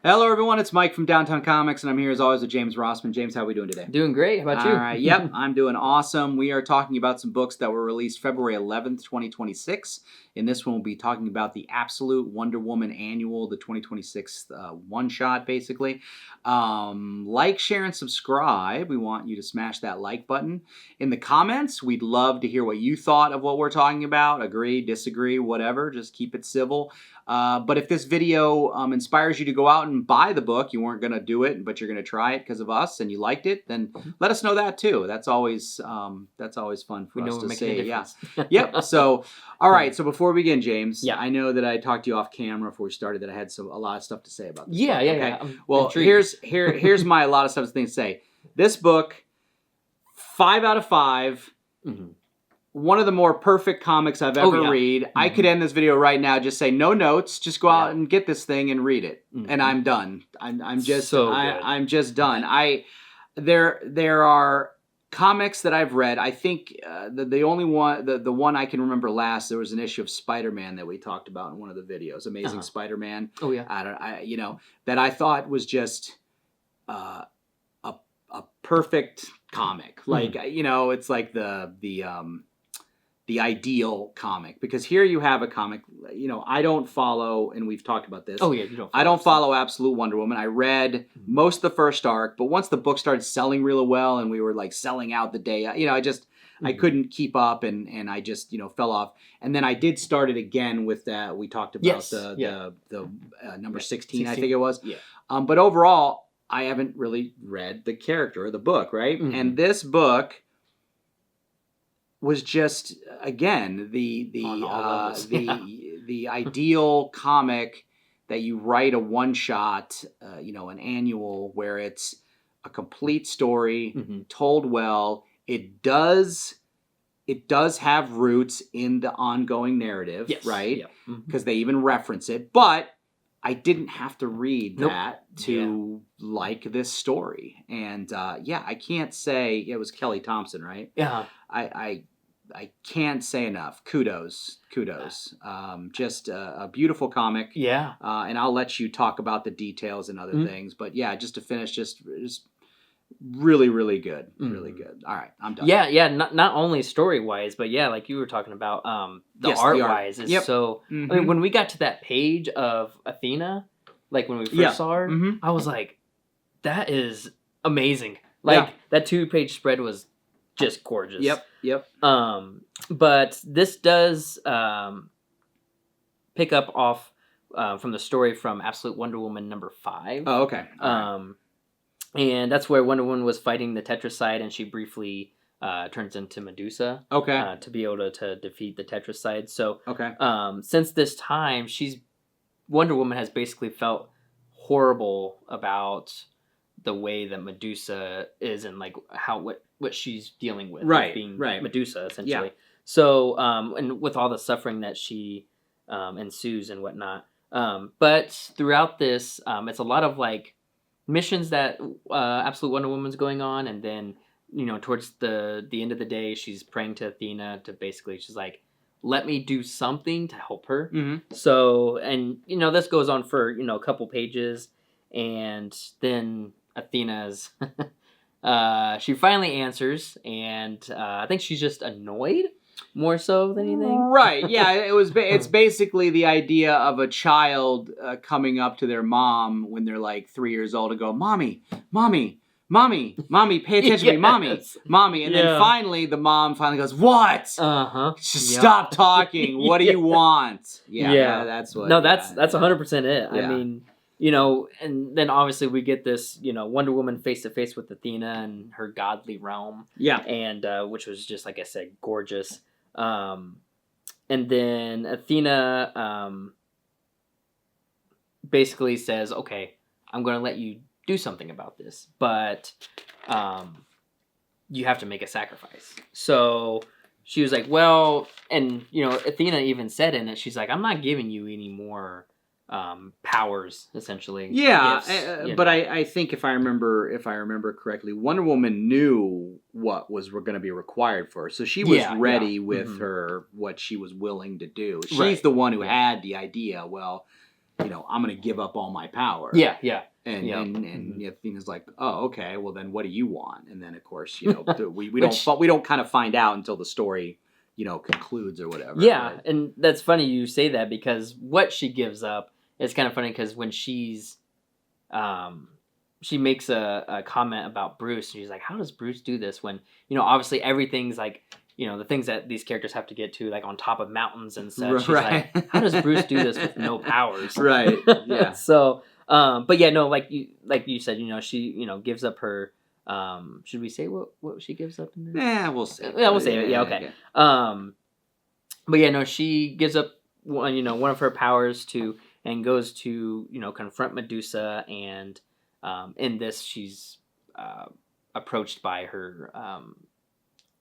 Hello, everyone. It's Mike from Downtown Comics, and I'm here as always with James Rossman. James, how are we doing today? Doing great. How about you? All right. Yep, I'm doing awesome. We are talking about some books that were released February 11th, 2026. In this one, we'll be talking about the Absolute Wonder Woman Annual, the 2026 one-shot, basically. Like, share, and subscribe. We want you to smash that like button. In the comments, we'd love to hear what you thought of what we're talking about. Agree, disagree, whatever. Just keep it civil. But if this video inspires you to go out and buy the book, you weren't going to do it, but you're going to try it because of us and you liked it, then let us know that too. That's always fun for us to see. Yeah. Yep. So, all right. So before we begin, James, I know that I talked to you off camera before we started that I had a lot of stuff to say about this. Yeah. book, Yeah. okay? Well, here's my a lot of stuff to say. This book, 5 out of 5. Mm-hmm. One of the more perfect comics I've ever read. Mm-hmm. I could end this video right now, just say no notes, just go out and get this thing and read it, and I'm done. I'm just I'm just done. There are comics that I've read. I think the only one, the one I can remember last, there was an issue of Spider-Man that we talked about in one of the videos, Amazing Spider-Man. Oh yeah. That I thought was just a perfect comic. Like it's like the ideal comic, because here you have a comic, I don't follow, and we've talked about this. Oh yeah, you don't. I don't follow Absolute Wonder Woman. I read most of the first arc, but once the book started selling really well and we were like selling out the day, I couldn't keep up and I just, fell off. And then I did start it again with that. We talked about the number 16, I think it was. Yeah. But overall, I haven't really read the character of the book, right? Mm-hmm. And this book was just, again, the ideal comic that you write a one shot, an annual, where it's a complete story told well. It does have roots in the ongoing narrative, right? Because they even reference it, but I didn't have to read that to like this story. And I can't say it was Kelly Thompson, right? Yeah. I can't say enough. Kudos. Just a beautiful comic. Yeah. And I'll let you talk about the details and other things. But yeah, just to finish, just really, really good. Really good. All right, I'm done. Yeah. Not only story wise, but like you were talking about, the art wise is so. I mean, when we got to that page of Athena, like when we first saw her, I was like, that is amazing. Like that 2-page spread was just gorgeous. Yep. But this does pick up off from the story from Absolute Wonder Woman number 5. Oh, okay. And that's where Wonder Woman was fighting the Tetracide, and she briefly turns into Medusa. Okay. To be able to defeat the Tetracide. So since this time, Wonder Woman has basically felt horrible about the way that Medusa is and like what she's dealing with, being Medusa essentially. Yeah. So and with all the suffering that she ensues and whatnot. But throughout this, it's a lot of like missions that Absolute Wonder Woman's going on, and then towards the end of the day, she's praying to Athena to basically, she's like, let me do something to help her. Mm-hmm. So, and this goes on for a couple pages, and then Athena's she finally answers, and I think she's just annoyed more so than anything. Right. Yeah. It's basically the idea of a child coming up to their mom when they're like 3 years old and go, mommy, pay attention to me, mommy. And then finally the mom finally goes, what? Just stop talking. What do you want? Yeah. That's what. No, that's 100% it. Yeah. I mean, and then obviously we get this, Wonder Woman face to face with Athena and her godly realm. Yeah. And which was just, like I said, gorgeous. And then Athena basically says, okay, I'm going to let you do something about this, but you have to make a sacrifice. So she was like, well, and, Athena even said in it, she's like, I'm not giving you any more powers, essentially. Yeah, gifts, but I think if I remember correctly, Wonder Woman knew what was going to be required for her, so she was ready with her what she was willing to do. She's the one who had the idea. Well, I'm going to give up all my power. Yeah, yeah. And Athena's like, oh, okay, well then what do you want? And then of course, we don't kind of find out until the story, concludes or whatever. Yeah, right? And that's funny you say that, because what she gives up is kind of funny, because when she makes a comment about Bruce, and she's like, how does Bruce do this when, obviously everything's like, the things that these characters have to get to, like on top of mountains and such. She's like, how does Bruce do this with no powers? Right. Yeah. So, but yeah, no, like you said, she, gives up her, should we say what she gives up in there? Yeah, we'll say. Yeah, we'll say it. Yeah, okay. But yeah, no, she gives up one of her powers and goes to, confront Medusa, and in this she's approached by her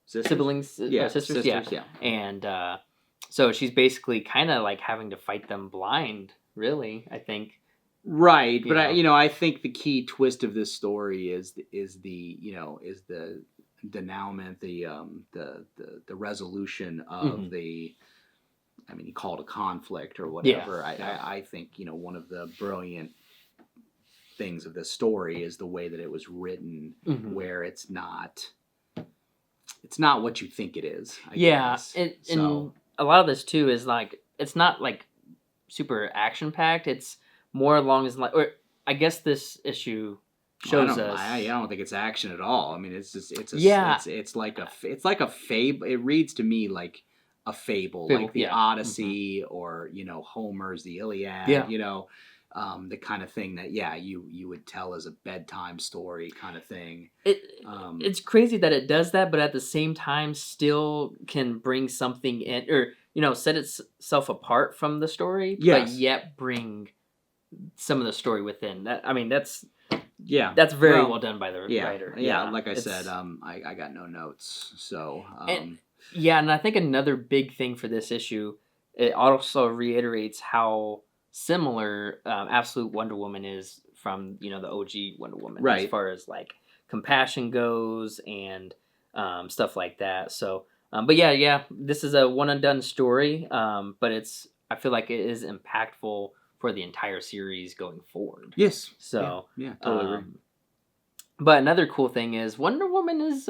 siblings, sisters, yeah. And so she's basically kind of like having to fight them blind, really, I think. Right, but I think the key twist of this story is the denouement, the resolution of the. I mean, you call it a conflict or whatever. Yeah. I think one of the brilliant things of this story is the way that it was written, where it's not what you think it is. I guess. And a lot of this too is like, it's not like super action packed. It's more along as like, or I guess this issue shows us. I don't think it's action at all. I mean, it's like a fable. It reads to me like a fable, like the Odyssey or Homer's the Iliad. Yeah. The kind of thing that you would tell as a bedtime story kind of thing. It's crazy that it does that, but at the same time still can bring something in, or set itself apart from the story, but yet bring some of the story within that. I mean, that's very well done by the writer. Yeah, like I said, I got no notes, so. And I think another big thing for this issue, it also reiterates how similar Absolute Wonder Woman is from the OG Wonder Woman, right, as far as like compassion goes and stuff like that. So, but this is a one and done story, but I feel like it is impactful for the entire series going forward. Yes. So totally agree. But another cool thing is Wonder Woman is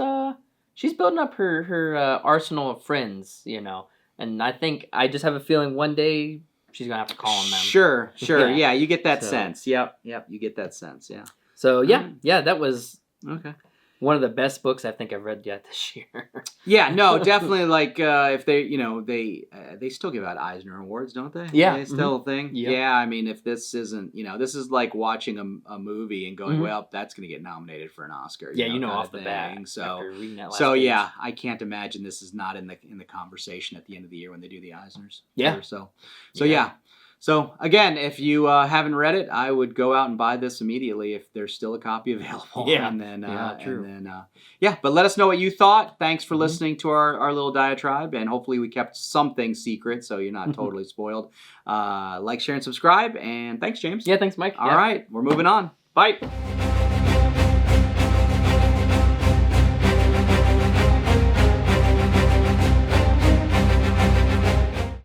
she's building up her arsenal of friends, and I just have a feeling one day she's gonna have to call on them. Sure. Yeah, you get that sense. Yep, you get that sense. Yeah. So that was okay. One of the best books I think I've read yet this year. Yeah, no, definitely. Like if they, they still give out Eisner Awards, don't they? Yeah, it's still a thing. Yep. Yeah, I mean, if this isn't, this is like watching a movie and going, well, that's going to get nominated for an Oscar. Off the bat. So yeah, I can't imagine this is not in the conversation at the end of the year when they do the Eisners. Yeah. So yeah. So, again, if you haven't read it, I would go out and buy this immediately if there's still a copy available. Yeah. And then, true. And then, but let us know what you thought. Thanks for listening to our little diatribe, and hopefully we kept something secret so you're not totally spoiled. Like, share, and subscribe, and thanks, James. Yeah, thanks, Mike. All right, we're moving on. Bye.